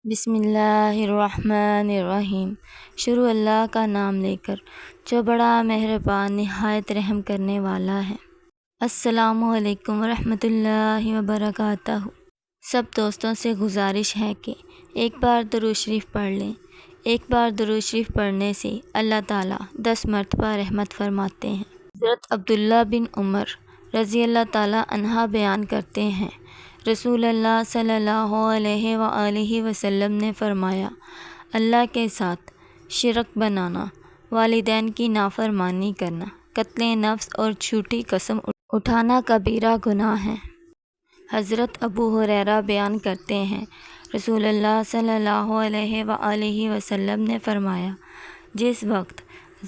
بسم اللہ الرحمن الرحیم۔ شروع اللہ کا نام لے کر جو بڑا مہربان نہایت رحم کرنے والا ہے۔ السلام علیکم ورحمۃ اللہ وبرکاتہ۔ سب دوستوں سے گزارش ہے کہ ایک بار درود شریف پڑھ لیں۔ ایک بار درود شریف پڑھنے سے اللہ تعالیٰ 10 مرتبہ رحمت فرماتے ہیں۔ حضرت عبداللہ بن عمر رضی اللہ تعالیٰ عنہ بیان کرتے ہیں، رسول اللہ صلی اللہ علیہ وآلہ وسلم نے فرمایا، اللہ کے ساتھ شرک بنانا، والدین کی نافرمانی کرنا، قتل نفس اور جھوٹی قسم اٹھانا کبیرہ گناہ ہے۔ حضرت ابو ہریرہ بیان کرتے ہیں، رسول اللہ صلی اللہ علیہ وآلہ وسلم نے فرمایا، جس وقت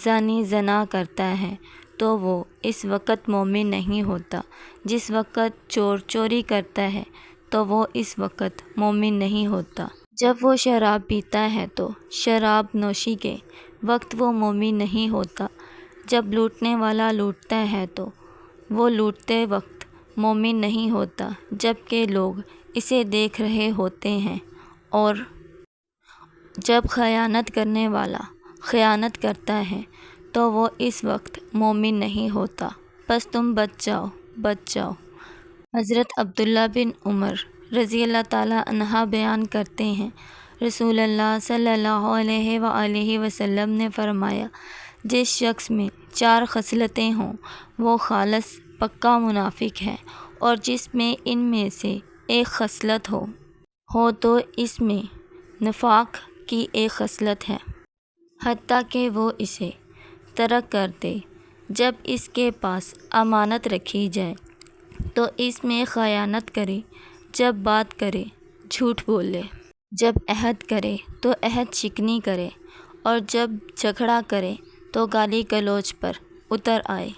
زانی زنا کرتا ہے تو وہ اس وقت مومن نہیں ہوتا، جس وقت چور چوری کرتا ہے تو وہ اس وقت مومن نہیں ہوتا، جب وہ شراب پیتا ہے تو شراب نوشی کے وقت وہ مومن نہیں ہوتا، جب لوٹنے والا لوٹتا ہے تو وہ لوٹتے وقت مومن نہیں ہوتا، جب کہ لوگ اسے دیکھ رہے ہوتے ہیں، اور جب خیانت کرنے والا خیانت کرتا ہے تو وہ اس وقت مومن نہیں ہوتا، بس تم بچ جاؤ۔ حضرت عبداللہ بن عمر رضی اللہ تعالیٰ عنہ بیان کرتے ہیں، رسول اللہ صلی اللہ علیہ وآلہ وسلم نے فرمایا، جس شخص میں 4 خصلتیں ہوں وہ خالص پکا منافق ہے، اور جس میں ان میں سے ایک خصلت ہو تو اس میں نفاق کی ایک خصلت ہے، حتیٰ کہ وہ اسے ترک کر دے۔ جب اس کے پاس امانت رکھی جائے تو اس میں خیانت کرے، جب بات کرے جھوٹ بولے، جب عہد کرے تو عہد شکنی کرے، اور جب جھگڑا کرے تو گالی گلوچ پر اتر آئے۔